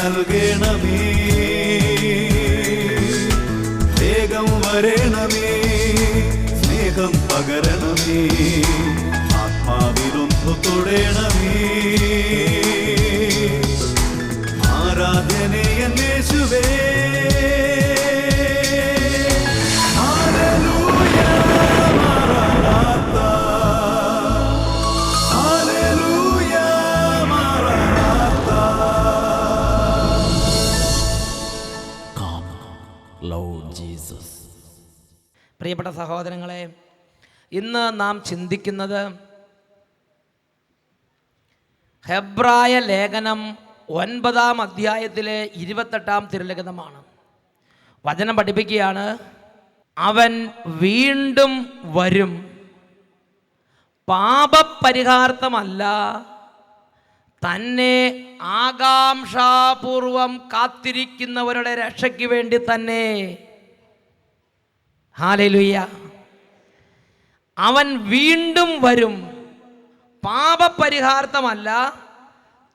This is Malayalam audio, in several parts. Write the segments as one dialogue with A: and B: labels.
A: നൽകണമേ, വേഗം വരണമേ, സ്നേഹം പകരണമേ, ആത്മാവിലൊന്നു തൊടണമേ. ആരാധനയൻ യേശുവേ, hallelujah maranatha, hallelujah maranatha.
B: Come, Lord Jesus.
C: പ്രിയപ്പെട്ട സഹോദരങ്ങളെ, ഇന്ന് നാം ചിന്തിക്കുന്നത് ഹെബ്രായ ലേഖനം 9-ാം അധ്യായത്തിലെ 28-ാം തിരുലിഖിതമാണ്. വചനം പഠിപ്പിക്കുകയാണ്, അവൻ വീണ്ടും വരും, പാപപരിഹാർത്ഥമല്ല, തന്നെ ആകാംക്ഷാപൂർവം കാത്തിരിക്കുന്നവരുടെ രക്ഷയ്ക്ക് വേണ്ടി തന്നെ. ഹല്ലേലൂയ. അവൻ വീണ്ടും വരും, പാപപരിഹാർത്ഥമല്ല,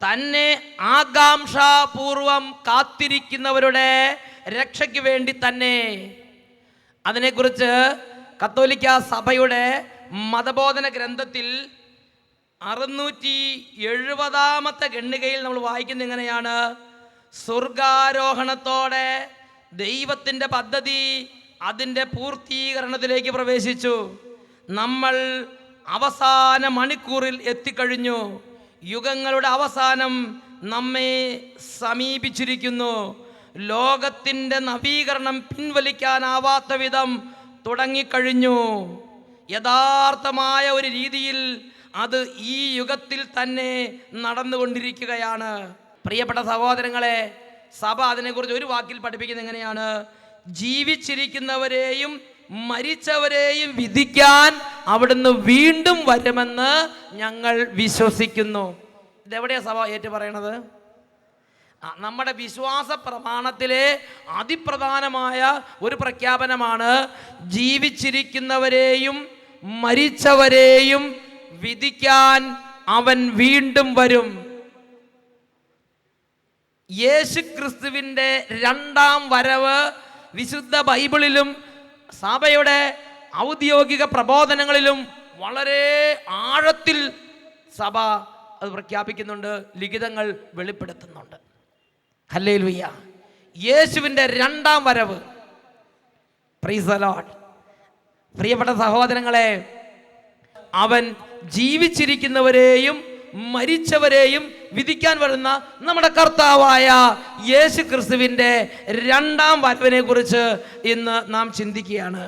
C: തന്നെ ആകാംക്ഷാപൂർവം കാത്തിരിക്കുന്നവരുടെ രക്ഷയ്ക്ക് വേണ്ടി തന്നെ. അതിനെക്കുറിച്ച് കത്തോലിക്ക സഭയുടെ മതബോധന ഗ്രന്ഥത്തിൽ 670-ാമത്തെ ഖണ്ഡികയിൽ നമ്മൾ വായിക്കുന്നത് എങ്ങനെയാണ്? സ്വർഗാരോഹണത്തോടെ ദൈവത്തിൻ്റെ പദ്ധതി അതിൻ്റെ പൂർത്തീകരണത്തിലേക്ക് പ്രവേശിച്ചു. നമ്മൾ അവസാന മണിക്കൂറിൽ എത്തിക്കഴിഞ്ഞു. യുഗങ്ങളുടെ അവസാനം നമ്മെ സമീപിച്ചിരിക്കുന്നു. ലോകത്തിൻ്റെ നവീകരണം പിൻവലിക്കാനാവാത്ത വിധം തുടങ്ങിക്കഴിഞ്ഞു. യഥാർത്ഥമായ ഒരു രീതിയിൽ അത് ഈ യുഗത്തിൽ തന്നെ നടന്നുകൊണ്ടിരിക്കുകയാണ്. പ്രിയപ്പെട്ട സഹോദരങ്ങളെ, സഭ അതിനെക്കുറിച്ച് ഒരു വാക്കിൽ പഠിപ്പിക്കുന്നത് എങ്ങനെയാണ്? ജീവിച്ചിരിക്കുന്നവരെയും മരിച്ചവരെയും വിധിക്കാൻ അവിടുന്ന് വീണ്ടും വരുമെന്ന് ഞങ്ങൾ വിശ്വസിക്കുന്നു. ഇതെവിടെയാണ് സഭ ഏറ്റു പറയണത്? നമ്മുടെ വിശ്വാസ പ്രമാണത്തിലെ അതിപ്രധാനമായ ഒരു പ്രഖ്യാപനമാണ്, ജീവിച്ചിരിക്കുന്നവരെയും മരിച്ചവരെയും വിധിക്കാൻ അവൻ വീണ്ടും വരും. യേശുക്രിസ്തുവിൻ്റെ 2-ാം വരവ് വിശുദ്ധ ബൈബിളിലും സഭയുടെ ഔദ്യോഗിക പ്രബോധനങ്ങളിലും വളരെ ആഴത്തിൽ സഭ അത് പ്രഖ്യാപിക്കുന്നുണ്ട്, ലിഖിതങ്ങൾ വെളിപ്പെടുത്തുന്നുണ്ട്. ഹല്ലേലൂയ. യേശുവിൻ്റെ 2-ാം വരവ്. Price the Lord. പ്രിയപ്പെട്ട സഹോദരങ്ങളെ, അവൻ ജീവിച്ചിരിക്കുന്നവരെയും മരിച്ചവരെയും വിധിക്കാൻ വരുന്ന നമ്മുടെ കർത്താവായ യേശു ക്രിസ്തുവിൻ്റെ 2-ാം വരവിനെ കുറിച്ച് ഇന്ന് നാം ചിന്തിക്കുകയാണ്.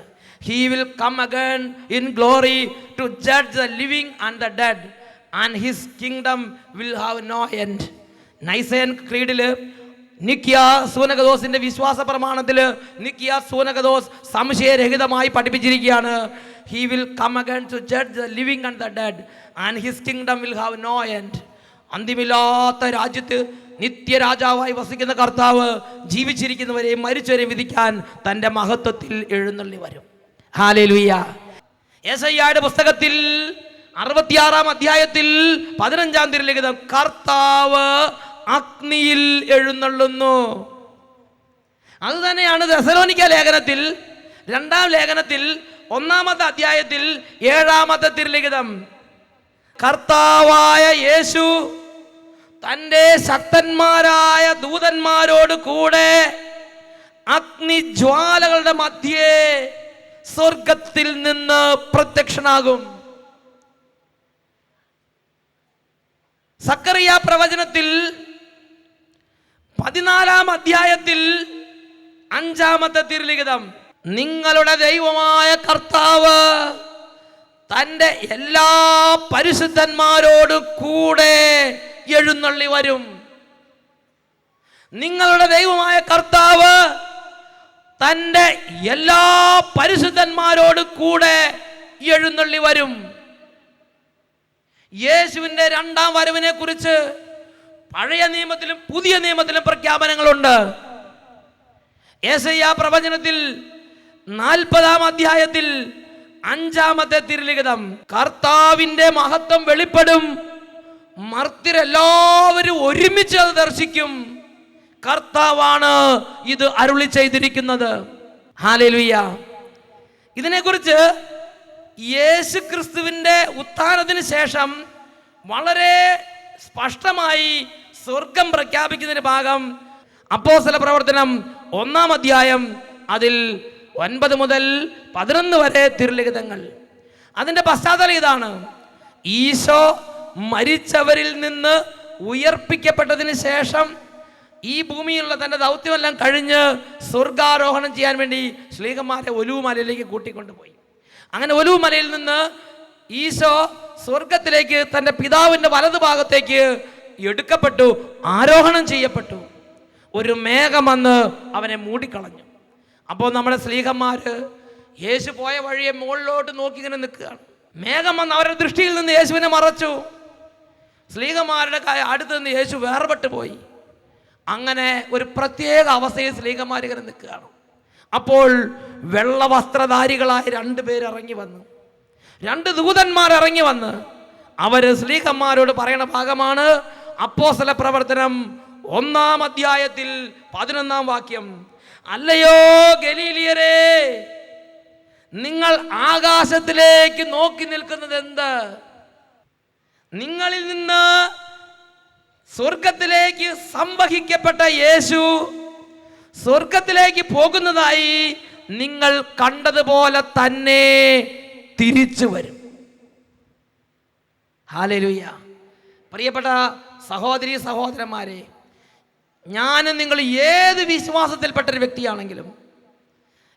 C: He will come again in glory to judge the living and the dead, and his kingdom will have no end. നൈസേൻ ക്രീഡില് നിക്കിയ സൂനകദോസിന്റെ വിശ്വാസ പ്രമാണത്തിൽ നിക്കിയ സൂനകദോസ് സംശയരഹിതമായി പഠിപ്പിച്ചിരിക്കുകയാണ്, He will come again to judge the living and the dead, and his kingdom will have no end. അന്ത്യമില്ലാത്ത രാജ്യത്ത് നിത്യരാജാവായി വസിക്കുന്ന കർത്താവ് ജീവിച്ചിരിക്കുന്നവരെയും മരിച്ചവരെയും വിധിക്കാൻ തൻ്റെ മഹത്വത്തിൽ എഴുന്നള്ളി വരും. ഹല്ലേലൂയ. യെശയ്യായുടെ പുസ്തകത്തിൽ 66-ാം അധ്യായത്തിൽ 15-ാം തിരുലിഖിതം, കർത്താവ് അഗ്നിയിൽ എഴുന്നള്ളുന്നു. അതുതന്നെയാണ് തെസ്സലോനിക്ക ലേഖനത്തിൽ 2-ാം ലേഖനത്തിൽ 1-ാമത്തെ അധ്യായത്തിൽ 7-ാമത്തെ തിരുലിഖിതം. കർത്താവായ യേശു തൻ്റെ ശക്തന്മാരായ ദൂതന്മാരോട് കൂടെ അഗ്നിജ്വാലകളുടെ മധ്യേ സ്വർഗത്തിൽ നിന്ന് പ്രത്യക്ഷനാകും. സക്കറിയ പ്രവചനത്തിൽ 14-ാം അധ്യായത്തിൽ 5-ാമത്തെ തിരുലിഖിതം, നിങ്ങളുടെ ദൈവമായ കർത്താവ് തൻ്റെ എല്ലാ പരിശുദ്ധന്മാരോടും കൂടെ എഴുന്നള്ളി വരും. നിങ്ങളുടെ ദൈവമായ കർത്താവ് തൻ്റെ എല്ലാ പരിശുദ്ധന്മാരോടും കൂടെ എഴുന്നള്ളി വരും. യേശുവിൻ്റെ 2-ാം വരവിനെ കുറിച്ച് പഴയ നിയമത്തിലും പുതിയ നിയമത്തിലും പ്രഖ്യാപനങ്ങളുണ്ട്. യെശയ്യാ പ്രവചനത്തിൽ 40-ാം അധ്യായത്തിൽ 5-ാമത്തെ തിരുലിഖിതം, കർത്താവിൻ്റെ മഹത്വം വെളിപ്പെടും, മർത്യരെല്ലാവരും ഒരുമിച്ച് അത് ദർശിക്കും. കർത്താവാണ് ഇത് അരുളി ചെയ്തിരിക്കുന്നത്. ഹല്ലേലൂയ. ഇതിനെക്കുറിച്ച് യേശു ക്രിസ്തുവിൻ്റെ ഉത്ഥാനത്തിന് ശേഷം വളരെ സ്പഷ്ടമായി സ്വർഗം പ്രഖ്യാപിക്കുന്നതിന് ഭാഗം അപ്പോസ്തല പ്രവർത്തനം 1-ാം അധ്യായം അതിൽ 9 മുതൽ 11 വരെ തിരുലിഖിതങ്ങൾ. അതിൻ്റെ പശ്ചാത്തലം ഇതാണ്: ഈശോ മരിച്ചവരിൽ നിന്ന് ഉയർപ്പിക്കപ്പെട്ടതിന് ശേഷം ഈ ഭൂമിയിലുള്ള തൻ്റെ ദൗത്യമെല്ലാം കഴിഞ്ഞ് സ്വർഗാരോഹണം ചെയ്യാൻ വേണ്ടി ശ്ലീഹന്മാരെ ഒലിവ് മലയിലേക്ക് കൂട്ടിക്കൊണ്ടുപോയി. അങ്ങനെ ഒലിവ് മലയിൽ നിന്ന് ഈശോ സ്വർഗത്തിലേക്ക് തൻ്റെ പിതാവിൻ്റെ വലതുഭാഗത്തേക്ക് എടുക്കപ്പെട്ടു, ആരോഹണം ചെയ്യപ്പെട്ടു. ഒരു മേഘം വന്ന് അവനെ മൂടിക്കളഞ്ഞു. അപ്പോൾ നമ്മുടെ ശ്ലീഹന്മാർ യേശു പോയ വഴിയെ മുകളിലോട്ട് നോക്കി ഇങ്ങനെ നിൽക്കുകയാണ്. മേഘം വന്ന് അവരുടെ ദൃഷ്ടിയിൽ നിന്ന് യേശുവിനെ മറച്ചു. ശ്ലീഹന്മാരുടെ അടുത്ത് നിന്ന് യേശു വേർപെട്ട് പോയി. അങ്ങനെ ഒരു പ്രത്യേക അവസ്ഥയിൽ ശ്ലീഹന്മാർ ഇങ്ങനെ നിൽക്കുകയാണ്. അപ്പോൾ വെള്ളവസ്ത്രധാരികളായ 2 പേര് ഇറങ്ങി വന്നു. 2 ദൂതന്മാർ ഇറങ്ങി വന്ന് അവർ ശ്ലീഹന്മാരോട് പറയുന്ന ഭാഗമാണ് അപ്പോസ്തല പ്രവർത്തനം 1-ാം അധ്യായത്തിൽ 11-ാം വാക്യം. അല്ലയോ ഗലീലിയരേ, നിങ്ങൾ ആകാശത്തിലേക്ക് നോക്കി നിൽക്കുന്നത് എന്ത്? നിങ്ങളിൽ നിന്ന് സ്വർഗത്തിലേക്ക് സംവഹിക്കപ്പെട്ട യേശു സ്വർഗത്തിലേക്ക് പോകുന്നതായി നിങ്ങൾ കണ്ടതുപോലെ തന്നെ തിരിച്ചു വരും. ഹല്ലേലൂയ. പ്രിയപ്പെട്ട സഹോദരീ സഹോദരന്മാരെ, ഞാനും നിങ്ങൾ ഏത് വിശ്വാസത്തിൽപ്പെട്ടൊരു വ്യക്തിയാണെങ്കിലും,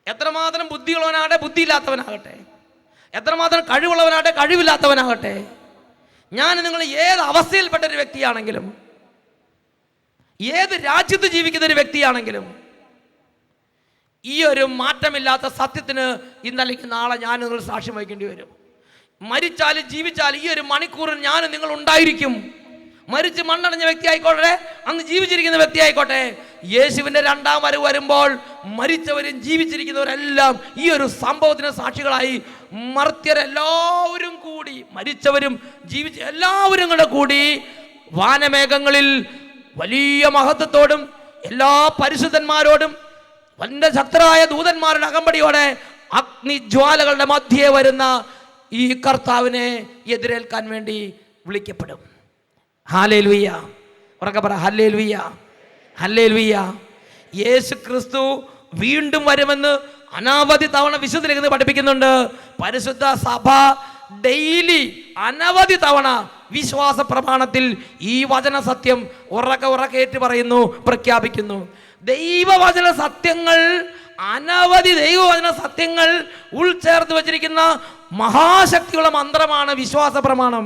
C: എത്രമാത്രം ബുദ്ധിയുള്ളവനാകട്ടെ ബുദ്ധിയില്ലാത്തവനാകട്ടെ, എത്രമാത്രം കഴിവുള്ളവനാകട്ടെ കഴിവില്ലാത്തവനാകട്ടെ, ഞാൻ നിങ്ങൾ ഏത് അവസ്ഥയിൽപ്പെട്ടൊരു വ്യക്തിയാണെങ്കിലും, ഏത് രാജ്യത്ത് ജീവിക്കുന്ന ഒരു വ്യക്തിയാണെങ്കിലും, ഈ ഒരു മാറ്റമില്ലാത്ത സത്യത്തിന് ഇന്നല്ലെങ്കിൽ നാളെ ഞാൻ നിങ്ങൾ സാക്ഷ്യം വഹിക്കേണ്ടി വരും. മരിച്ചാലും ജീവിച്ചാലും ഈ ഒരു മണിക്കൂറിൽ ഞാൻ നിങ്ങൾ ഉണ്ടായിരിക്കും. മരിച്ച് മണ്ണടഞ്ഞ വ്യക്തി ആയിക്കോട്ടെ, അന്ന് ജീവിച്ചിരിക്കുന്ന വ്യക്തി ആയിക്കോട്ടെ, യേശുവിൻ്റെ 2ാം വരവ് വരുമ്പോൾ മരിച്ചവരും ജീവിച്ചിരിക്കുന്നവരെല്ലാം ഈ ഒരു സംഭവത്തിന് സാക്ഷികളായി മർത്യരെല്ലാവരും കൂടി, മരിച്ചവരും ജീവിച്ച എല്ലാവരും കൂടി വാനമേഘങ്ങളിൽ വലിയ മഹത്വത്തോടും എല്ലാ പരിശുദ്ധന്മാരോടും വന്റെ ശക്തരായ ദൂതന്മാരുടെ അകമ്പടിയോടെ അഗ്നിജ്വാലകളുടെ മധ്യേ വരുന്ന ഈ കർത്താവിനെ എതിരേൽക്കാൻ വേണ്ടി വിളിക്കപ്പെടും. ഹല്ലേലൂയ. ഉറക്കെ പറ ഹല്ലേലൂയ, ഹല്ലേലൂയ. യേശു ക്രിസ്തു വീണ്ടും വരുമെന്ന് അനവധി തവണ വിശുദ്ധ ലേഖനത്തിൽ പഠിപ്പിക്കുന്നുണ്ട്. പരിശുദ്ധ സഭ ഡെയിലി അനവധി തവണ വിശ്വാസ പ്രമാണത്തിൽ ഈ വചന സത്യം ഉറക്കേറ്റ് പറയുന്നു, പ്രഖ്യാപിക്കുന്നു. ദൈവവചന സത്യങ്ങൾ, അനവധി ദൈവവചന സത്യങ്ങൾ ഉൾച്ചേർത്ത് വച്ചിരിക്കുന്ന മഹാശക്തിയുള്ള മന്ത്രമാണ് വിശ്വാസ പ്രമാണം.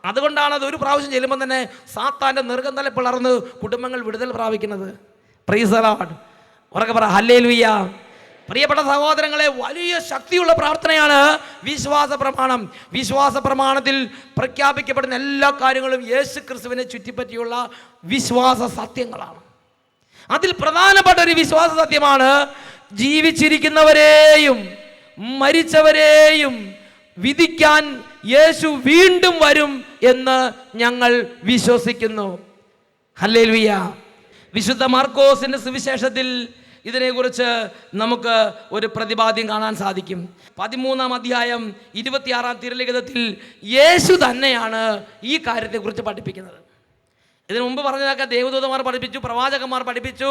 C: അതുകൊണ്ടാണ് അത് ഒരു പ്രാവശ്യം ചെല്ലുമ്പോൾ തന്നെ സാത്താൻ്റെ നെറുകന്തല പിളർന്ന് കുടുംബങ്ങൾ വിടുതൽ പ്രാപിക്കുന്നത്. Praise the Lord. ഉറക്കെ പറ ഹല്ലേലൂയ. പ്രിയപ്പെട്ട സഹോദരങ്ങളെ, വലിയ ശക്തിയുള്ള പ്രാർത്ഥനയാണ് വിശ്വാസ പ്രമാണം. വിശ്വാസ പ്രമാണത്തിൽ പ്രഖ്യാപിക്കപ്പെടുന്ന എല്ലാ കാര്യങ്ങളും യേശു ക്രിസ്തുവിനെ ചുറ്റിപ്പറ്റിയുള്ള വിശ്വാസ സത്യങ്ങളാണ്. അതിൽ പ്രധാനപ്പെട്ട ഒരു വിശ്വാസ സത്യമാണ് ജീവിച്ചിരിക്കുന്നവരെയും മരിച്ചവരെയും വിധിക്കാൻ യേശു വീണ്ടും വരും എന്ന് ഞങ്ങൾ വിശ്വസിക്കുന്നു. ഹല്ലേലൂയ. വിശുദ്ധ മാർക്കോസിന്റെ സുവിശേഷത്തിൽ ഇതിനെക്കുറിച്ച് നമുക്ക് ഒരു പ്രതിപാദ്യം കാണാൻ സാധിക്കും. 13-ാം അധ്യായം 26-ാം തിരുലിഖിതത്തിൽ യേശു തന്നെയാണ് ഈ കാര്യത്തെക്കുറിച്ച് പഠിപ്പിക്കുന്നത്. ഇതിനു മുമ്പ് പറഞ്ഞതൊക്കെ ദേവദൂതന്മാർ പഠിപ്പിച്ചു, പ്രവാചകന്മാർ പഠിപ്പിച്ചു,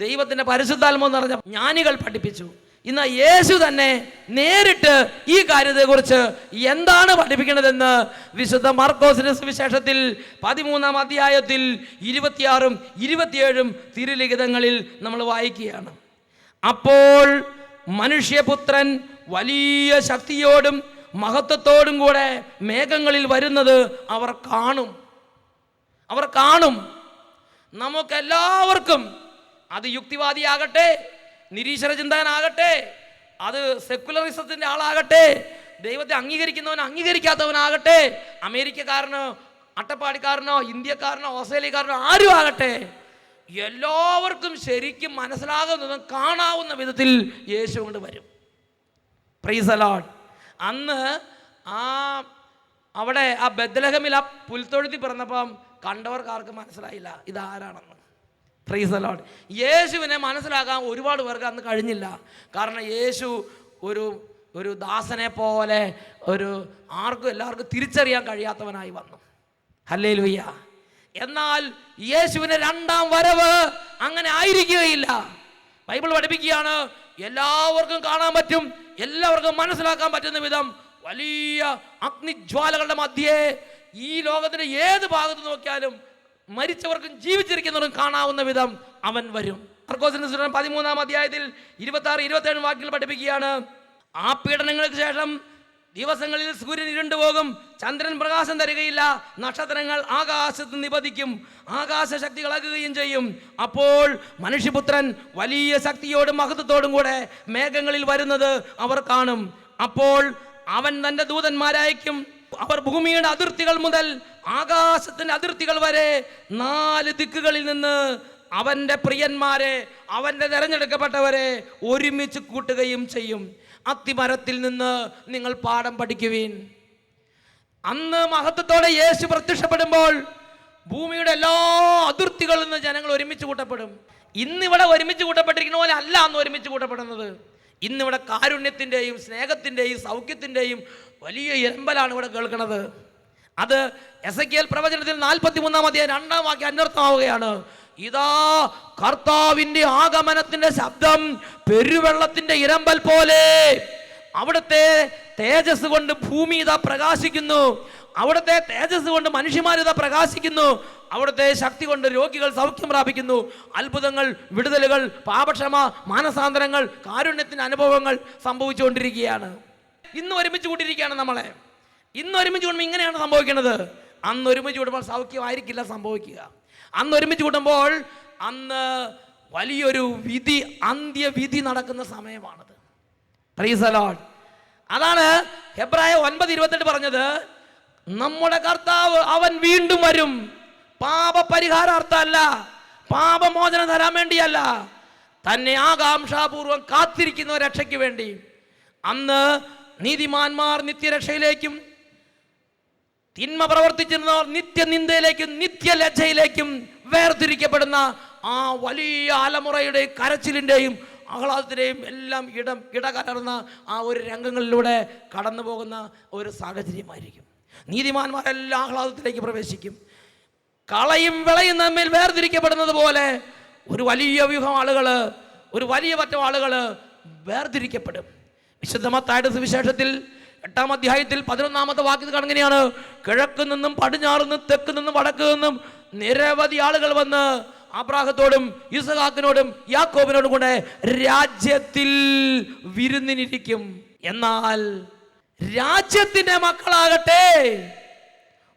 C: ദൈവത്തിൻ്റെ പരിശുദ്ധാത്മാവ് നിറഞ്ഞ ജ്ഞാനികൾ പഠിപ്പിച്ചു. ഇന്ന് യേശു തന്നെ നേരിട്ട് ഈ കാര്യത്തെക്കുറിച്ച് എന്താണ് പഠിപ്പിക്കുന്നതെന്ന് വിശുദ്ധ മാർക്കോസിന്റെ സുവിശേഷത്തിൽ 13-ാം അധ്യായത്തിൽ 26-ഉം 27-ഉം തിരുലിഖിതങ്ങളിൽ നമ്മൾ വായിക്കുകയാണ്. അപ്പോൾ മനുഷ്യപുത്രൻ വലിയ ശക്തിയോടും മഹത്വത്തോടും കൂടെ മേഘങ്ങളിൽ വരുന്നത് അവർ കാണും. നമുക്കെല്ലാവർക്കും, അത് യുക്തിവാദിയാകട്ടെ, നിരീശ്വര ചിന്തകനാകട്ടെ, അത് സെക്കുലറിസത്തിൻ്റെ ആളാകട്ടെ, ദൈവത്തെ അംഗീകരിക്കുന്നവനോ അംഗീകരിക്കാത്തവനാകട്ടെ, അമേരിക്കക്കാരനോ അട്ടപ്പാടിക്കാരനോ ഇന്ത്യക്കാരനോ ഓസ്ട്രേലിയക്കാരനോ ആരും ആകട്ടെ, എല്ലാവർക്കും ശരിക്കും മനസ്സിലാകുന്നതും കാണാവുന്ന വിധത്തിൽ യേശു കൊണ്ട് വരും. Price the Lord. അന്ന് അവിടെ ബെത്ലഹേമിൽ പുൽത്തൊഴുത്തിൽ പിറന്നപ്പം കണ്ടവർക്ക് ആർക്കും മനസ്സിലായില്ല ഇതാരാണെന്ന്. Price the Lord. യേശുവിനെ മനസ്സിലാക്കാൻ ഒരുപാട് പേർക്ക് അന്ന് കഴിഞ്ഞില്ല. കാരണം യേശു ഒരു ദാസനെ പോലെ എല്ലാവർക്കും തിരിച്ചറിയാൻ കഴിയാത്തവനായി വന്നു. ഹല്ലേലൂയ. എന്നാൽ യേശുവിന്റെ രണ്ടാം വരവ് അങ്ങനെ ആയിരിക്കുകയില്ല. ബൈബിൾ പഠിപ്പിക്കുകയാണ്, എല്ലാവർക്കും കാണാൻ പറ്റും, എല്ലാവർക്കും മനസ്സിലാക്കാൻ പറ്റുന്ന വിധം വലിയ അഗ്നിജ്വാലകളുടെ മധ്യേ ഈ ലോകത്തിന്റെ ഏത് ഭാഗത്ത് നോക്കിയാലും മരിച്ചവർക്കും ജീവിച്ചിരിക്കുന്നവർക്കും കാണാവുന്ന വിധം അവൻ വരും. മർക്കോസിന്റെ സുവിശേഷം 13-ാം അധ്യായത്തിൽ 26-27 വാക്യങ്ങൾ പഠിപ്പിക്കുകയാണ്, ആ പീഡനങ്ങൾക്ക് ശേഷം ദിവസങ്ങളിൽ സൂര്യൻ ഇരുണ്ടുപോകും, ചന്ദ്രൻ പ്രകാശം തരികയില്ല, നക്ഷത്രങ്ങൾ ആകാശത്ത് നിപതിക്കും, ആകാശശക്തി ഇളകുകയും ചെയ്യും. അപ്പോൾ മനുഷ്യപുത്രൻ വലിയ ശക്തിയോടും മഹത്വത്തോടും കൂടെ മേഘങ്ങളിൽ വരുന്നത് അവർ കാണും. അപ്പോൾ അവൻ തൻ്റെ ദൂതന്മാരയക്കും, അവർ ഭൂമിയുടെ അതിർത്തികൾ മുതൽ ആകാശത്തിന്റെ അതിർത്തികൾ വരെ 4 ദിക്കുകളിൽ നിന്ന് അവൻ്റെ പ്രിയന്മാരെ, അവൻ്റെ തിരഞ്ഞെടുക്കപ്പെട്ടവരെ ഒരുമിച്ച് കൂട്ടുകയും ചെയ്യും. അത്തിമരത്തിൽ നിന്ന് നിങ്ങൾ പാഠം പഠിക്കുവിൻ. അന്ന് മഹത്വത്തോടെ യേശു പ്രത്യക്ഷപ്പെടുമ്പോൾ ഭൂമിയുടെ എല്ലാ അതിർത്തികളിൽ നിന്ന് ജനങ്ങൾ ഒരുമിച്ച് കൂട്ടപ്പെടും. ഇന്നിവിടെ ഒരുമിച്ച് കൂട്ടപ്പെട്ടിരിക്കുന്ന പോലെ അല്ല അന്ന് ഒരുമിച്ച് കൂട്ടപ്പെടുന്നത്. ഇന്നിവിടെ കാരുണ്യത്തിൻ്റെയും സ്നേഹത്തിൻ്റെയും സൗഖ്യത്തിൻ്റെയും വലിയ ഇരമ്പലാണ് ഇവിടെ കേൾക്കുന്നത്. അത് എസെക്കിയേൽ പ്രവചനത്തിൽ 43-ാം അധ്യായം 2-ാം വാക്യം അന്വർത്ഥമാവുകയാണ്. ഇതാ കർത്താവിന്റെ ആഗമനത്തിന്റെ ശബ്ദം പെരുവെള്ളത്തിന്റെ ഇരമ്പൽ പോലെ. അവിടുത്തെ തേജസ് കൊണ്ട് ഭൂമി ഇതാ പ്രകാശിക്കുന്നു, അവിടുത്തെ തേജസ് കൊണ്ട് മനുഷ്യന്മാരിതാ പ്രകാശിക്കുന്നു, അവിടുത്തെ ശക്തി കൊണ്ട് രോഗികൾ സൗഖ്യം പ്രാപിക്കുന്നു, അത്ഭുതങ്ങൾ, വിടുതലുകൾ, പാപക്ഷമ, മാനസാന്തരങ്ങൾ, കാരുണ്യത്തിന്റെ അനുഭവങ്ങൾ സംഭവിച്ചുകൊണ്ടിരിക്കുകയാണ്. ഇന്ന് ഒരുമിച്ച് കൂട്ടിയിരിക്കുകയാണ് നമ്മളെ. ഇന്ന് ഒരുമിച്ച് കൂടുമ്പോൾ ഇങ്ങനെയാണ് സംഭവിക്കുന്നത്. അന്ന് ഒരുമിച്ച് കൂടുമ്പോൾ സൗഖ്യമായിരിക്കില്ല സംഭവിക്കുക. അന്ന് ഒരുമിച്ച് കൂടുമ്പോൾ അന്ന് വലിയൊരു വിധി, അന്ത്യവിധി നടക്കുന്ന സമയമാണത്. Price the Lord. അതാണ് ഹെബ്രായർ 9:28 പറഞ്ഞത്, നമ്മുടെ കർത്താവ് അവൻ വീണ്ടും വരും, പാപപരിഹാരാർത്ഥമല്ല, പാപമോചനം തരാൻ വേണ്ടിയല്ല, തന്നെ ആകാംക്ഷാപൂർവം കാത്തിരിക്കുന്ന രക്ഷയ്ക്ക് വേണ്ടി. അന്ന് നീതിമാന്മാർ നിത്യരക്ഷയിലേക്കും തിന്മ പ്രവർത്തിച്ചിരുന്നവർ നിത്യനിന്ദയിലേക്കും നിത്യലജ്ജയിലേക്കും വേർതിരിക്കപ്പെടുന്ന ആ വലിയ അലമുറയുടെ കരച്ചിലിൻ്റെയും ആഹ്ലാദത്തിൻ്റെയും എല്ലാം ഇടകലർന്ന ആ ഒരു രംഗങ്ങളിലൂടെ കടന്നു പോകുന്ന ഒരു സാഹചര്യമായിരിക്കും. നീതിമാന്മാരെല്ലാം ആഹ്ലാദത്തിലേക്ക് പ്രവേശിക്കും. കളയും വിളയും തമ്മിൽ വേർതിരിക്കപ്പെടുന്നത് പോലെ ഒരു വലിയ വ്യൂഹം ആളുകൾ, ഒരു വലിയ പറ്റം ആളുകൾ വേർതിരിക്കപ്പെടും. വിശുദ്ധ മത്തായിയുടെ സുവിശേഷത്തിൽ 8-ാം അധ്യായത്തിൽ 11-ാമത്തെ വാക്യത്തിൽ കാണുകയാണ്, കിഴക്ക് നിന്നും പടിഞ്ഞാറ് നിന്നും തെക്ക് നിന്നും വടക്ക് നിന്നും നിരവധി ആളുകൾ വന്ന് അബ്രാഹത്തോടും ഇസഹാക്കിനോടും യാക്കോബിനോടും കൂടെ രാജ്യത്തിൽ വിരുന്നിനിരിക്കും. എന്നാൽ രാജ്യത്തിന്റെ മക്കളാകട്ടെ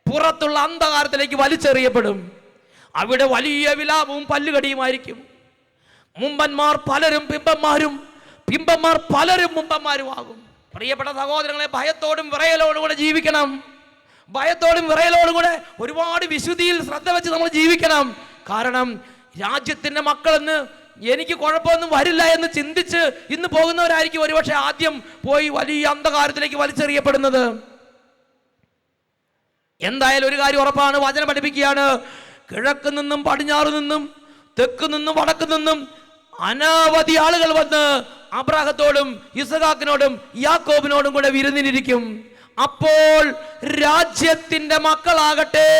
C: പുറത്തുള്ള അന്ധകാരത്തിലേക്ക് വലിച്ചെറിയപ്പെടും. അവിടെ വലിയ വിലാപവും പല്ലുകടിയുമായിരിക്കും. മുമ്പന്മാർ പലരും പിമ്പന്മാരും, പിമ്പന്മാർ പലരും മുമ്പന്മാരുമാകും. പ്രിയപ്പെട്ട സഹോദരങ്ങളെ, ഭയത്തോടും വിറയലോടും കൂടെ ജീവിക്കണം. ഭയത്തോടും വിറയലോടും കൂടെ ഒരുപാട് വിശുദ്ധിയിൽ ശ്രദ്ധ വെച്ച് നമ്മൾ ജീവിക്കണം. കാരണം രാജ്യത്തിന്റെ മക്കളെന്ന് എനിക്ക് കുഴപ്പമൊന്നും വരില്ല എന്ന് ചിന്തിച്ച് ഇന്ന് പോകുന്നവരായിരിക്കും ഒരുപക്ഷെ ആദ്യം പോയി വലിയ അന്ധകാരത്തിലേക്ക് വലിച്ചെറിയപ്പെടുന്നത്. എന്തായാലും ഒരു കാര്യം ഉറപ്പാണ്, വചനം പഠിപ്പിക്കുകയാണ്, കിഴക്ക് നിന്നും പടിഞ്ഞാറ് നിന്നും തെക്ക് നിന്നും വടക്ക് നിന്നും അനവധി ആളുകൾ വന്ന് അബ്രാഹത്തോടും ഇസഹാക്കിനോടും യാക്കോബിനോടും കൂടെ വിരുന്നിനിരിക്കും. അപ്പോൾ രാജ്യത്തിന്റെ മക്കളാകട്ടെ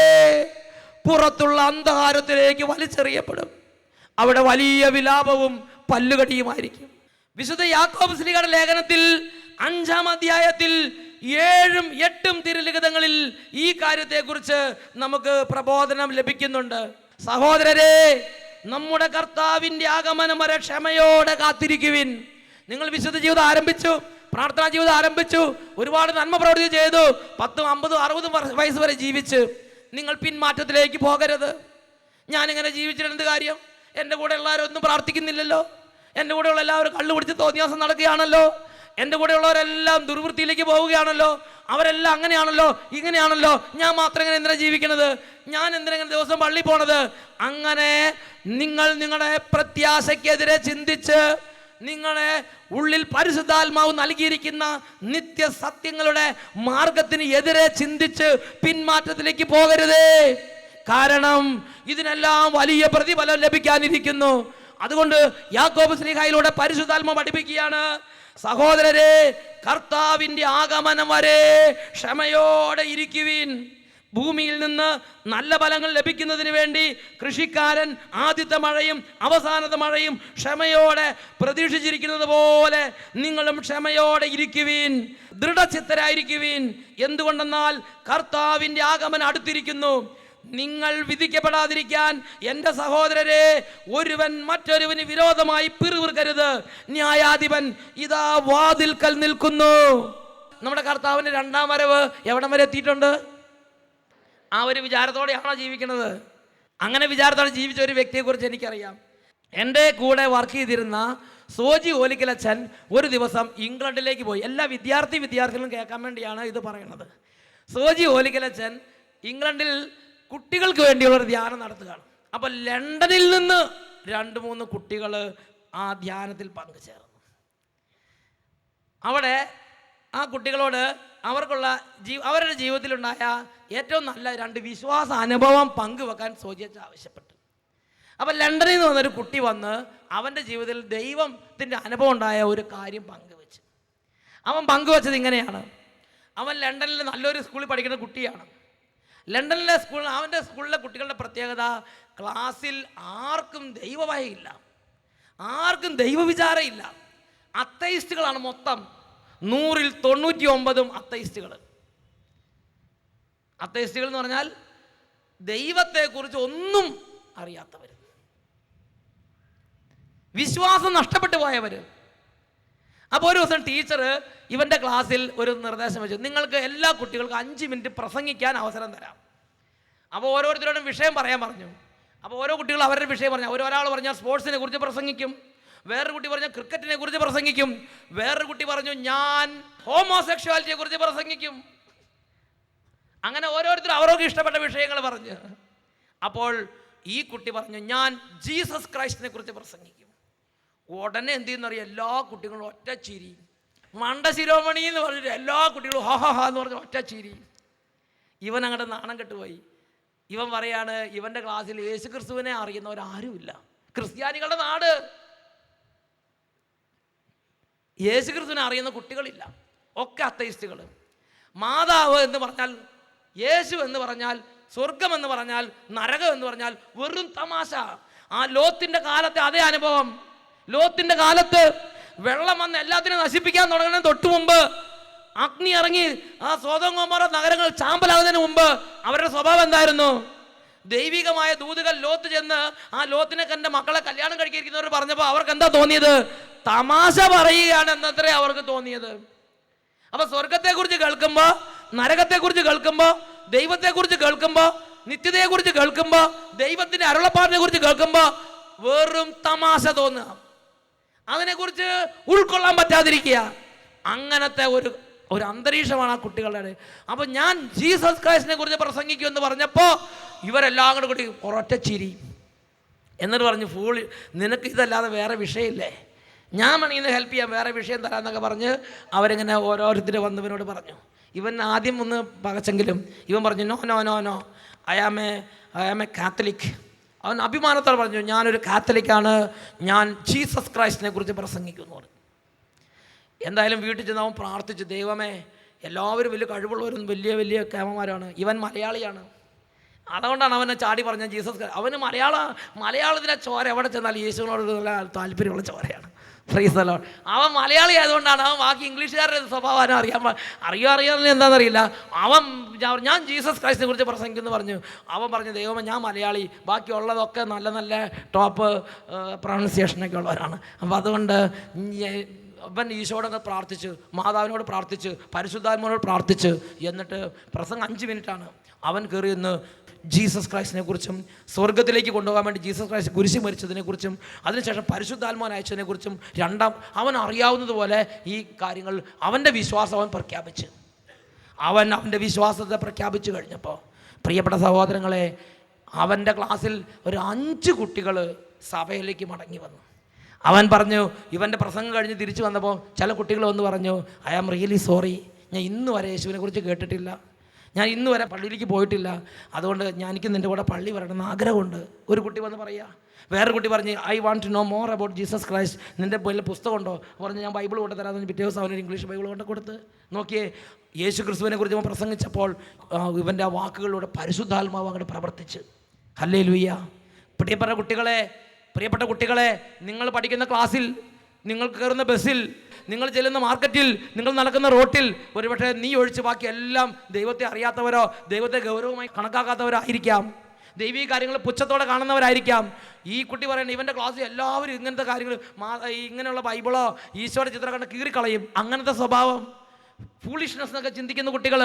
C: പുറത്തുള്ള അന്ധകാരത്തിലേക്ക് വലിച്ചെറിയപ്പെടും. അവിടെ വലിയ വിലാപവും പല്ലുകടിയുമായിരിക്കും. വിശുദ്ധ യാക്കോബ് ശ്ലീഹയുടെ ലേഖനത്തിൽ 5-ാം അധ്യായത്തിൽ 7ഉം 8ഉം തിരുലിഖിതങ്ങളിൽ ഈ കാര്യത്തെക്കുറിച്ച് നമുക്ക് പ്രബോധനം ലഭിക്കുന്നുണ്ട്. സഹോദരരെ, നമ്മുടെ കർത്താവിന്റെ ആഗമനം വരെ ക്ഷമയോടെ കാത്തിരിക്കുവിൻ. നിങ്ങൾ വിശുദ്ധ ജീവിതം ആരംഭിച്ചു, പ്രാർത്ഥനാ ജീവിതം ആരംഭിച്ചു, ഒരുപാട് നന്മ പ്രവൃത്തി ചെയ്തു, 10, 50, 60 വയസ്സ് വരെ ജീവിച്ച് നിങ്ങൾ പിന്മാറ്റത്തിലേക്ക് പോകരുത്. ഞാനിങ്ങനെ ജീവിച്ചിട്ട് എന്ത് കാര്യം? എൻ്റെ കൂടെ ഉള്ളവരും ഒന്നും പ്രാർത്ഥിക്കുന്നില്ലല്ലോ, എൻ്റെ കൂടെയുള്ള എല്ലാവരും കള്ളു പിടിച്ച് തോന്നിയാസം നടക്കുകയാണല്ലോ, എൻ്റെ കൂടെയുള്ളവരെല്ലാം ദുർവൃത്തിയിലേക്ക് പോവുകയാണല്ലോ, അവരെല്ലാം അങ്ങനെയാണല്ലോ ഇങ്ങനെയാണല്ലോ, ഞാൻ മാത്രം ഇങ്ങനെ എന്തിനാ ജീവിക്കണത്, ഞാൻ എന്തിനാ ദിവസം പള്ളി പോണത്? അങ്ങനെ നിങ്ങൾ നിങ്ങളുടെ പ്രത്യാശയ്ക്കെതിരെ ചിന്തിച്ച് നിങ്ങളെ ഉള്ളിൽ പരിശുദ്ധാത്മാവ് നൽകിയിരിക്കുന്ന നിത്യസത്യങ്ങളുടെ മാർഗത്തിന് എതിരെ ചിന്തിച്ച് പിന്മാറ്റത്തിലേക്ക് പോകരുതേ. കാരണം ഇതിനെല്ലാം വലിയ പ്രതിഫലം ലഭിക്കാനിരിക്കുന്നു. അതുകൊണ്ട് യാക്കോബ് ശ്ലീഹായിലൂടെ പരിശുദ്ധാത്മ പഠിപ്പിക്കുകയാണ്, സഹോദരരെ, കർത്താവിൻ്റെ ആഗമനം വരെ ക്ഷമയോടെ ഇരിക്കുവിൻ. ഭൂമിയിൽ നിന്ന് നല്ല ഫലങ്ങൾ ലഭിക്കുന്നതിന് വേണ്ടി കൃഷിക്കാരൻ ആദ്യത്തെ മഴയും അവസാനത്തെ മഴയും ക്ഷമയോടെ പ്രതീക്ഷിച്ചിരിക്കുന്നത് പോലെ നിങ്ങളും ക്ഷമയോടെ ഇരിക്കുവിൻ, ദൃഢചിത്തരായിരിക്കുവിൻ. എന്തുകൊണ്ടെന്നാൽ കർത്താവിൻ്റെ ആഗമനം അടുത്തിരിക്കുന്നു. നിങ്ങൾ വിധിക്കപ്പെടാതിരിക്കാൻ എൻ്റെ സഹോദരരെ, ഒരുവൻ മറ്റൊരുവന് വിരോധമായി പിറുപിറുക്കരുത്. ന്യായാധിപൻ ഇതാ വാതിൽക്കൽ നിൽക്കുന്നു. നമ്മുടെ കർത്താവിൻ്റെ രണ്ടാം വരവ് എവിടം വരെ എത്തിയിട്ടുണ്ട്? ആ ഒരു വിചാരത്തോടെയാണോ ജീവിക്കുന്നത്? അങ്ങനെ വിചാരത്തോടെ ജീവിച്ച ഒരു വ്യക്തിയെക്കുറിച്ച് എനിക്കറിയാം. എൻ്റെ കൂടെ വർക്ക് ചെയ്തിരുന്ന സോജി ഓലിക്കലച്ചൻ ഒരു ദിവസം ഇംഗ്ലണ്ടിലേക്ക് പോയി. എല്ലാ വിദ്യാർത്ഥികളും കേൾക്കാൻ വേണ്ടിയാണ് ഇത് പറയുന്നത്. സോജി ഓലിക്കലച്ചൻ ഇംഗ്ലണ്ടിൽ കുട്ടികൾക്ക് വേണ്ടിയുള്ളൊരു ധ്യാനം നടത്തുകയാണ്. അപ്പോൾ ലണ്ടനിൽ നിന്ന് 2-3 കുട്ടികൾ ആ ധ്യാനത്തിൽ പങ്കുചേർന്നു. അവിടെ ആ കുട്ടികളോട് അവരുടെ ജീവിതത്തിലുണ്ടായ ഏറ്റവും നല്ല 2 വിശ്വാസ അനുഭവം പങ്കുവെക്കാൻ സോജിയച്ച ആവശ്യപ്പെട്ടു. അപ്പം ലണ്ടനിൽ നിന്ന് വന്നൊരു കുട്ടി വന്ന് അവൻ്റെ ജീവിതത്തിൽ ദൈവത്തിൻ്റെ അനുഭവം ഉണ്ടായ ഒരു കാര്യം പങ്കുവെച്ചു. അവൻ പങ്കുവെച്ചത് ഇങ്ങനെയാണ്. അവൻ ലണ്ടനിൽ നല്ലൊരു സ്കൂളിൽ പഠിക്കുന്ന കുട്ടിയാണ്. ലണ്ടനിലെ അവൻ്റെ സ്കൂളിലെ കുട്ടികളുടെ പ്രത്യേകത, ക്ലാസ്സിൽ ആർക്കും ദൈവഭയമില്ല, ആർക്കും ദൈവവിചാരമില്ല. അത്തയിസ്റ്റുകളാണ് മൊത്തം. 100-ൽ 99 അത്തയിസ്റ്റുകൾ. അത്തയിസ്റ്റുകൾ എന്ന് പറഞ്ഞാൽ ദൈവത്തെക്കുറിച്ച് ഒന്നും അറിയാത്തവർ, വിശ്വാസം നഷ്ടപ്പെട്ടു പോയവർ. അപ്പോൾ ഒരു ദിവസം ടീച്ചർ ഇവൻ്റെ ക്ലാസ്സിൽ ഒരു നിർദ്ദേശം വെച്ചു, നിങ്ങൾക്ക് എല്ലാ കുട്ടികൾക്കും 5 മിനിറ്റ് പ്രസംഗിക്കാൻ അവസരം തരാം. അപ്പോൾ ഓരോരുത്തരോടും വിഷയം പറയാൻ പറഞ്ഞു. അപ്പോൾ ഓരോ കുട്ടികളും അവരുടെ വിഷയം പറഞ്ഞു. ഒരാൾ പറഞ്ഞാൽ സ്പോർട്സിനെ കുറിച്ച് പ്രസംഗിക്കും, വേറൊരു കുട്ടി പറഞ്ഞു ക്രിക്കറ്റിനെ കുറിച്ച് പ്രസംഗിക്കും, വേറൊരു കുട്ടി പറഞ്ഞു ഞാൻ ഹോമോസെക്ഷുവാലിറ്റിയെ കുറിച്ച് പ്രസംഗിക്കും. അങ്ങനെ ഓരോരുത്തരും അവർക്ക് ഇഷ്ടപ്പെട്ട വിഷയങ്ങൾ പറഞ്ഞു. അപ്പോൾ ഈ കുട്ടി പറഞ്ഞു ഞാൻ ജീസസ് ക്രൈസ്റ്റിനെ കുറിച്ച് പ്രസംഗിക്കും. ഉടനെ എന്ത് ചെയ്യുന്നറിയാം, എല്ലാ കുട്ടികളും ഒറ്റ ചിരി. മണ്ട ശിരോമണി എന്ന് പറഞ്ഞിട്ട് എല്ലാ കുട്ടികളും ഹാ ഹാ ഹാ എന്ന് പറഞ്ഞ് ഒറ്റ ചിരി. ഇവൻ അങ്ങോട്ട് നാണം കെട്ടുപോയി. ഇവൻ പറയാണ്, ഇവൻ്റെ ക്ലാസ്സിൽ യേശു ക്രിസ്തുവിനെ അറിയുന്നവരാരുമില്ല, ക്രിസ്ത്യാനികളുടെ നാട്, യേശു ക്രിസ്തുവിനെ അറിയുന്ന കുട്ടികളില്ല, ഒക്കെ അത്തയിസ്റ്റുകൾ. മാതാവ് എന്ന് പറഞ്ഞാൽ, യേശു എന്ന് പറഞ്ഞാൽ, സ്വർഗം എന്ന് പറഞ്ഞാൽ, നരകം എന്ന് പറഞ്ഞാൽ വെറും തമാശ. ആ ലോത്തിന്റെ കാലത്തെ അതേ അനുഭവം. ലോത്തിന്റെ കാലത്ത് വെള്ളം വന്ന് എല്ലാത്തിനും നശിപ്പിക്കാൻ തുടങ്ങുന്നതിന് തൊട്ട് മുമ്പ്, അഗ്നി ഇറങ്ങി ആ സോദോം ഗൊമോറ നഗരങ്ങൾ ചാമ്പലാകുന്നതിന് മുമ്പ് അവരുടെ സ്വഭാവം എന്തായിരുന്നു? ദൈവികമായ ദൂതുകൾ ലോത്ത് ചെന്ന് ആ ലോത്തിനെ കണ്ട മക്കളെ കല്യാണം കഴിക്കുന്നവർ പറഞ്ഞപ്പോൾ അവർക്ക് എന്താ തോന്നിയത്? തമാശ പറയുകയാണ് എന്നത്രേ അവർക്ക് തോന്നിയത്. അപ്പൊ സ്വർഗത്തെക്കുറിച്ച് കേൾക്കുമ്പോ, നരകത്തെക്കുറിച്ച് കേൾക്കുമ്പോ, ദൈവത്തെക്കുറിച്ച് കേൾക്കുമ്പോ, നിത്യതയെക്കുറിച്ച് കേൾക്കുമ്പോ, ദൈവത്തിന്റെ അരുളപ്പാടിനെ കുറിച്ച് കേൾക്കുമ്പോ വെറും തമാശ തോന്നുക, അതിനെക്കുറിച്ച് ഉൾക്കൊള്ളാൻ പറ്റാതിരിക്കുക. അങ്ങനത്തെ ഒരു അന്തരീക്ഷമാണ് ആ കുട്ടികളുടെ. അപ്പൊ ഞാൻ ജീസസ് ക്രൈസ്റ്റിനെ കുറിച്ച് പ്രസംഗിക്കും എന്ന് പറഞ്ഞപ്പോ ഇവരെല്ലാം കൂടി ഒരൊറ്റ ചിരി. എന്നിട്ട് പറഞ്ഞു, ഫൂൾ, നിനക്ക് ഇതല്ലാതെ വേറെ വിഷയമില്ലേ, ഞാൻ വേണമെങ്കിൽ ഹെൽപ്പ് ചെയ്യാം, വേറെ വിഷയം തരാമെന്നൊക്കെ പറഞ്ഞ് അവരിങ്ങനെ ഓരോരുത്തർ വന്നവനോട് പറഞ്ഞു. ഇവൻ ആദ്യം ഒന്ന് പകച്ചെങ്കിലും ഇവൻ പറഞ്ഞു no no no no I am a Catholic. അവൻ അഭിമാനത്തോടെ പറഞ്ഞു, ഞാനൊരു കാത്തലിക്കാണ്, ഞാൻ ജീസസ് ക്രൈസ്റ്റിനെ കുറിച്ച് പ്രസംഗിക്കുന്നു പറഞ്ഞു. എന്തായാലും വീട്ടിൽ ചെന്ന് അവൻ പ്രാർത്ഥിച്ചു, ദൈവമേ, എല്ലാവരും വലിയ കഴിവുള്ളവരും വലിയ വലിയ കേമന്മാരാണ്, ഇവൻ മലയാളിയാണ്, അതുകൊണ്ടാണ് അവനെ ചാടി പറഞ്ഞ ജീസസ് ക്രൈസ്റ്റ്. അവന് മലയാളത്തിലെ ചോര എവിടെ ചെന്നാൽ യേശുവിനോട് നല്ല താല്പര്യമുള്ള ചോരയാണ്. Price the Lord. അവൻ മലയാളി ആയതുകൊണ്ടാണ്. അവൻ ബാക്കി ഇംഗ്ലീഷുകാരുടെ സ്വഭാവം അറിയാമെന്ന് എന്താണെന്നറിയില്ല. ഞാൻ ജീസസ് ക്രൈസ്റ്റിനെ കുറിച്ച് പ്രസംഗിക്കുന്നു പറഞ്ഞു. അവൻ പറഞ്ഞു, ദൈവമേ, ഞാൻ മലയാളി, ബാക്കിയുള്ളതൊക്കെ നല്ല നല്ല ടോപ്പ് പ്രൊണൗൺസിയേഷനൊക്കെ ഉള്ളവരാണ്. അപ്പോൾ അതുകൊണ്ട് അവൻ ഈശോടൊക്കെ പ്രാർത്ഥിച്ച്, മാതാവിനോട് പ്രാർത്ഥിച്ച്, പരിശുദ്ധാത്മാവിനോട് പ്രാർത്ഥിച്ച്, എന്നിട്ട് പ്രസംഗം 5 മിനിറ്റാണ്. അവൻ കയറി നിന്ന് ജീസസ് ക്രൈസ്റ്റിനെ കുറിച്ചും സ്വർഗത്തിലേക്ക് കൊണ്ടുപോകാൻ വേണ്ടി ജീസസ് ക്രൈസ്റ്റ് കുരിശ് മരിച്ചതിനെക്കുറിച്ചും അതിനുശേഷം പരിശുദ്ധാത്മാവിനെ അയച്ചതിനെക്കുറിച്ചും അവൻ അറിയാവുന്നതുപോലെ ഈ കാര്യങ്ങൾ അവൻ്റെ വിശ്വാസം അവൻ പ്രഖ്യാപിച്ച്, അവൻ്റെ വിശ്വാസത്തെ പ്രഖ്യാപിച്ചു കഴിഞ്ഞപ്പോൾ, പ്രിയപ്പെട്ട സഹോദരങ്ങളെ, അവൻ്റെ ക്ലാസ്സിൽ ഒരു 5 കുട്ടികൾ സഭയിലേക്ക് മടങ്ങി വന്നു. അവൻ പറഞ്ഞു, ഇവൻ്റെ പ്രസംഗം കഴിഞ്ഞ് തിരിച്ചു വന്നപ്പോൾ ചില കുട്ടികൾ വന്ന് പറഞ്ഞു, ഐ ആം റിയലി സോറി, ഞാൻ ഇന്ന് വരെ യേശുവിനെ കുറിച്ച് കേട്ടിട്ടില്ല, ഞാൻ ഇന്ന് വരെ പള്ളിയിലേക്ക് പോയിട്ടില്ല, അതുകൊണ്ട് എനിക്ക് നിൻ്റെ കൂടെ പള്ളി വരണമെന്ന് ആഗ്രഹമുണ്ട്. ഒരു കുട്ടി വന്ന് പറയുക. വേറെ കുട്ടി പറഞ്ഞ് I want to know more about Jesus Christ, നിൻ്റെ വലിയ പുസ്തകമുണ്ടോ പറഞ്ഞ് ഞാൻ ബൈബിൾ കൊണ്ട് തരാമെന്ന് പിറ്റേ ദിവസം അവനൊരു ഇംഗ്ലീഷ് ബൈബിൾ കൊണ്ട് കൊടുത്ത്. നോക്കിയേ, യേശു ക്രിസ്തുവിനെ കുറിച്ച് അവൻ പ്രസംഗിച്ചപ്പോൾ ഇവൻ്റെ ആ വാക്കുകളിലൂടെ പരിശുദ്ധാത്മാവ് അങ്ങോട്ട് പ്രവർത്തിച്ച്. ഹല്ലേലൂയ. പ്രിയപ്പെട്ട കുട്ടികളെ, നിങ്ങൾ പഠിക്കുന്ന ക്ലാസ്സിൽ, നിങ്ങൾ കയറുന്ന ബസ്സിൽ, നിങ്ങൾ ചെല്ലുന്ന മാർക്കറ്റിൽ, നിങ്ങൾ നടക്കുന്ന റോട്ടിൽ ഒരുപക്ഷെ നീ ഒഴിച്ച് ബാക്കി എല്ലാം ദൈവത്തെ അറിയാത്തവരോ ദൈവത്തെ ഗൗരവമായി കണക്കാക്കാത്തവരോ ആയിരിക്കാം. ദൈവീക കാര്യങ്ങൾ പുച്ഛത്തോടെ കാണുന്നവരായിരിക്കാം. ഈ കുട്ടി പറയുന്നത് ഇവൻ്റെ ക്ലാസ്സിൽ എല്ലാവരും ഇങ്ങനത്തെ കാര്യങ്ങൾ, ഇങ്ങനെയുള്ള ബൈബിളോ ഈശോയുടെ ചിത്രം കണ്ട് കീറിക്കളയും. അങ്ങനത്തെ സ്വഭാവം, ഫൂളിഷ്നെസ് എന്നൊക്കെ ചിന്തിക്കുന്ന കുട്ടികൾ.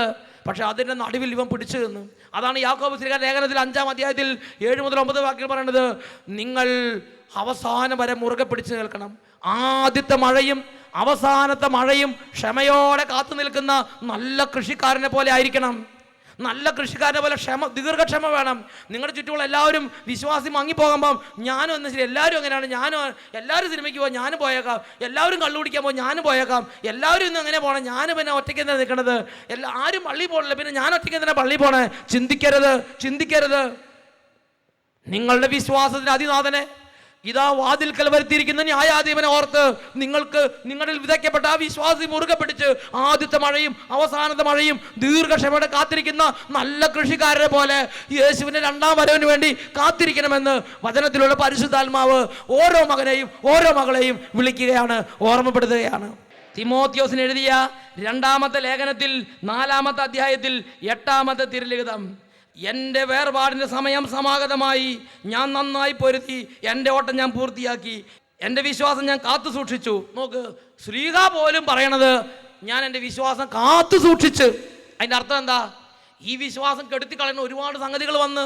C: പക്ഷേ അതിൻ്റെ നടുവിൽ ഇവൻ പിടിച്ചു നിന്നു. അതാണ് യാക്കോബ് ശ്ലീഹാ ലേഖനത്തിൽ 5-ാം അധ്യായത്തിൽ 7 മുതൽ 9 വാക്യങ്ങൾ പറയുന്നത്. നിങ്ങൾ അവസാനം വരെ മുറുകെ പിടിച്ചു നിൽക്കണം. ആദ്യത്തെ മഴയും അവസാനത്തെ മഴയും ക്ഷമയോടെ കാത്തു നിൽക്കുന്ന നല്ല കൃഷിക്കാരനെ പോലെ ആയിരിക്കണം. നല്ല കൃഷിക്കാരനെ പോലെ ദീർഘക്ഷമ വേണം. നിങ്ങളുടെ ചുറ്റുമുള്ള എല്ലാവരും വിശ്വാസി മങ്ങിപ്പോകുമ്പം ഞാനും എന്ന് ശരി, എല്ലാവരും അങ്ങനെയാണ്, ഞാനും എല്ലാവരും സിനിമയ്ക്ക് പോകാം, ഞാനും പോയേക്കാം, എല്ലാവരും കള്ളു കുടിക്കാൻ പോകും, ഞാനും പോയേക്കാം, എല്ലാവരും ഇന്ന് അങ്ങനെ പോകണം, ഞാൻ പിന്നെ ഒറ്റയ്ക്ക് തന്നെ നിൽക്കണത്, ആരും പള്ളിയിൽ പോകണില്ല, പിന്നെ ഞാൻ ഒറ്റയ്ക്ക് തന്നെ പള്ളിയിൽ പോകണേ. ചിന്തിക്കരുത്. നിങ്ങളുടെ വിശ്വാസത്തിന് അതിനാഥനെ ഇതാ വാതിൽക്കൽ വരുത്തിയിരിക്കുന്ന ന്യായാധിപനെ ഓർത്ത് നിങ്ങളിൽ വിതയ്ക്കപ്പെട്ട ആ വിശ്വാസി മുറുകെ പിടിച്ച് ആദ്യത്തെ മഴയും അവസാനത്തെ മഴയും ദീർഘക്ഷമയോടെ കാത്തിരിക്കുന്ന നല്ല കൃഷിക്കാരനെ പോലെ യേശുവിൻ്റെ 2ാം വരവിന് വേണ്ടി കാത്തിരിക്കണമെന്ന് വചനത്തിലുള്ള പരിശുദ്ധാത്മാവ് ഓരോ മകനെയും ഓരോ മകളെയും വിളിക്കുകയാണ്, ഓർമ്മപ്പെടുത്തുകയാണ്. തിമോത്തിയോസിന് എഴുതിയ 2ാമത്തെ ലേഖനത്തിൽ 4-ാമത്തെ അധ്യായത്തിൽ 8-ാമത്തെ തിരുലിഖിതം. എൻ്റെ വേർപാടിൻ്റെ സമയം സമാഗതമായി, ഞാൻ നന്നായി പൊരുതി എൻ്റെ ഓട്ടം ഞാൻ പൂർത്തിയാക്കി, എൻ്റെ വിശ്വാസം ഞാൻ കാത്തു സൂക്ഷിച്ചു. നോക്ക്, ശ്ലീഹാ പോലും പറയണത് ഞാൻ എൻ്റെ വിശ്വാസം കാത്തു സൂക്ഷിച്ച്. അതിൻ്റെ അർത്ഥം എന്താ? ഈ വിശ്വാസം കെടുത്തിക്കളയുന്ന ഒരുപാട് സംഗതികൾ വന്ന്,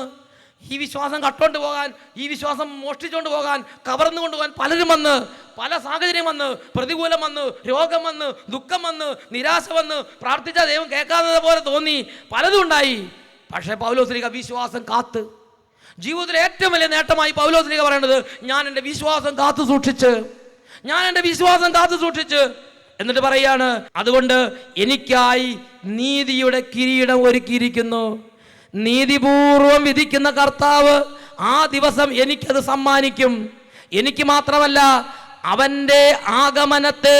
C: ഈ വിശ്വാസം കട്ടുകൊണ്ട് പോകാൻ, ഈ വിശ്വാസം മോഷ്ടിച്ചുകൊണ്ട് പോകാൻ, കവർന്നു കൊണ്ടുപോകാൻ പലരും വന്ന്, പല സാഹചര്യം വന്ന്, പ്രതികൂലം വന്ന്, രോഗം വന്ന്, ദുഃഖം വന്ന്, നിരാശ വന്ന്, പ്രാർത്ഥിച്ച ദൈവം കേൾക്കാത്തത് പോലെ തോന്നി, പലതും ഉണ്ടായി. പക്ഷേ പൗലോസ് ശ്ലീഹ വിശ്വാസം കാത്ത്, ജീവിതത്തിലെ ഏറ്റവും വലിയ നേട്ടമായി പൗലോസ് ശ്ലീഹ പറയുന്നത് ഞാൻ എൻ്റെ വിശ്വാസം കാത്തു സൂക്ഷിച്ച് എന്നിട്ട് പറയാണ്, അതുകൊണ്ട് എനിക്കായി നീതിയുടെ കിരീടം ഒരുക്കിയിരിക്കുന്നു. നീതിപൂർവം വിധിക്കുന്ന കർത്താവ് ആ ദിവസം എനിക്കത് സമ്മാനിക്കും. എനിക്ക് മാത്രമല്ല, അവൻ്റെ ആഗമനത്തെ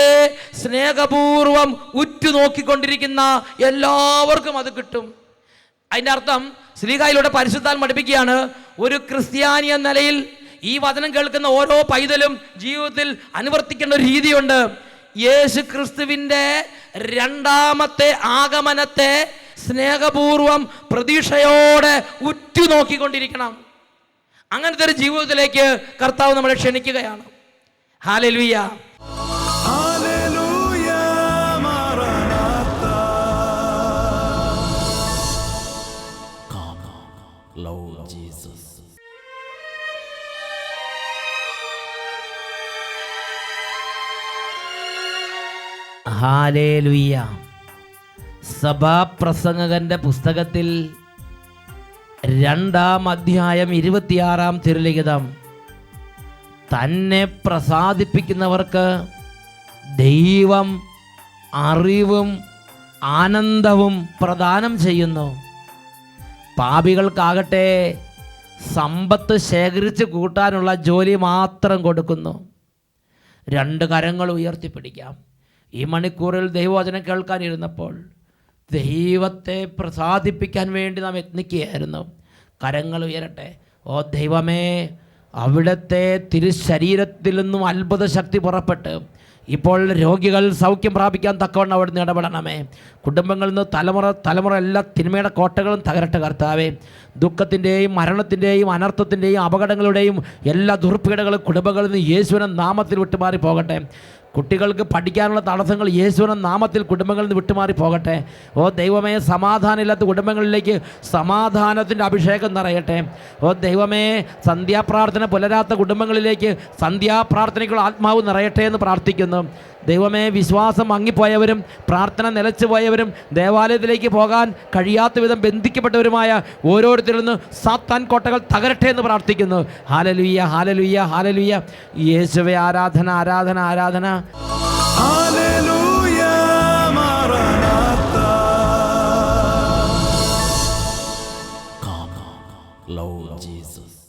C: സ്നേഹപൂർവം ഉറ്റുനോക്കിക്കൊണ്ടിരിക്കുന്ന എല്ലാവർക്കും അത് കിട്ടും. അതിൻ്റെ അർത്ഥം ശ്ലീഹായിലൂടെ പരിശുദ്ധാത്മാവ് പഠിപ്പിക്കുകയാണ്, ഒരു ക്രിസ്ത്യാനി എന്ന നിലയിൽ ഈ വചനം കേൾക്കുന്ന ഓരോ പൈതലും ജീവിതത്തിൽ അനുവർത്തിക്കേണ്ട ഒരു രീതിയുണ്ട്. യേശു ക്രിസ്തുവിൻ്റെ 2ാമത്തെ ആഗമനത്തെ സ്നേഹപൂർവം പ്രതീക്ഷയോടെ ഉറ്റുനോക്കിക്കൊണ്ടിരിക്കണം. അങ്ങനത്തെ ഒരു ജീവിതത്തിലേക്ക് കർത്താവ് നമ്മളെ ക്ഷണിക്കുകയാണ്. ഹല്ലേലൂയ.
B: Lord Jesus.
C: ഹല്ലേലൂയ. സഭാപ്രസംഗകന്റെ പുസ്തകത്തിൽ 2-ാം അധ്യായം 26-ാം തിരുലിഖിതം, തന്നെ പ്രസാദിപ്പിക്കുന്നവർക്ക് ദൈവം അറിവും ആനന്ദവും പ്രദാനം ചെയ്യുന്നു. പാപികൾക്കാകട്ടെ സമ്പത്ത് ശേഖരിച്ച് കൂട്ടാനുള്ള ജോലി മാത്രം കൊടുക്കുന്നു. 2 കരങ്ങൾ ഉയർത്തിപ്പിടിക്കാം. ഈ മണിക്കൂറിൽ ദൈവവചനം കേൾക്കാനിരുന്നപ്പോൾ ദൈവത്തെ പ്രസാദിപ്പിക്കാൻ വേണ്ടി നാം യത്നിക്കുകയായിരുന്നു. കരങ്ങൾ ഉയരട്ടെ. ഓ ദൈവമേ, അവിടുത്തെ തിരുശരീരത്തിൽ നിന്നും അത്ഭുത ശക്തി പുറപ്പെട്ട് ഇപ്പോൾ രോഗികൾ സൗഖ്യം പ്രാപിക്കാൻ തക്കവണ്ണം അവിടുന്ന് ഇടപെടണമേ. കുടുംബങ്ങളിൽ നിന്ന് തലമുറ എല്ലാ തിന്മയുടെ കോട്ടകളും തകരട്ടെ കർത്താവേ. ദുഃഖത്തിൻ്റെയും മരണത്തിൻ്റെയും അനർത്ഥത്തിൻ്റെയും അപകടങ്ങളുടെയും എല്ലാ ദുർപീഡകളും കുടുംബങ്ങളിൽ നിന്ന് യേശുവിൻ്റെ നാമത്തിൽ വിട്ടുമാറി പോകട്ടെ. കുട്ടികൾക്ക് പഠിക്കാനുള്ള തടസ്സങ്ങൾ യേശുവിൻ്റെ നാമത്തിൽ കുടുംബങ്ങളിൽ നിന്ന് വിട്ടുമാറി പോകട്ടെ. ഓ ദൈവമേ, സമാധാനമില്ലാത്ത കുടുംബങ്ങളിലേക്ക് സമാധാനത്തിൻ്റെ അഭിഷേകം നിറയട്ടെ. ഓ ദൈവമേ, സന്ധ്യാപ്രാർത്ഥന പുലരാത്ത കുടുംബങ്ങളിലേക്ക് സന്ധ്യാപ്രാർത്ഥനയ്ക്കുള്ള ആത്മാവ് നിറയട്ടെ എന്ന് പ്രാർത്ഥിക്കുന്നു. ദൈവമേ, വിശ്വാസം മങ്ങിപ്പോയവരും പ്രാർത്ഥന നിലച്ചു പോയവരും ദേവാലയത്തിലേക്ക് പോകാൻ കഴിയാത്ത വിധം ബന്ധിക്കപ്പെട്ടവരുമായ ഓരോരുത്തരിൽ നിന്ന് സാത്താൻ കോട്ടകൾ തകരട്ടെ എന്ന് പ്രാർത്ഥിക്കുന്നു. Hallelujah, hallelujah, hallelujah. യേശുവേ, ആരാധന, ആരാധന, ആരാധന.
A: ഹല്ലേലൂയ, മാറാനാത്ത.
B: Love Jesus.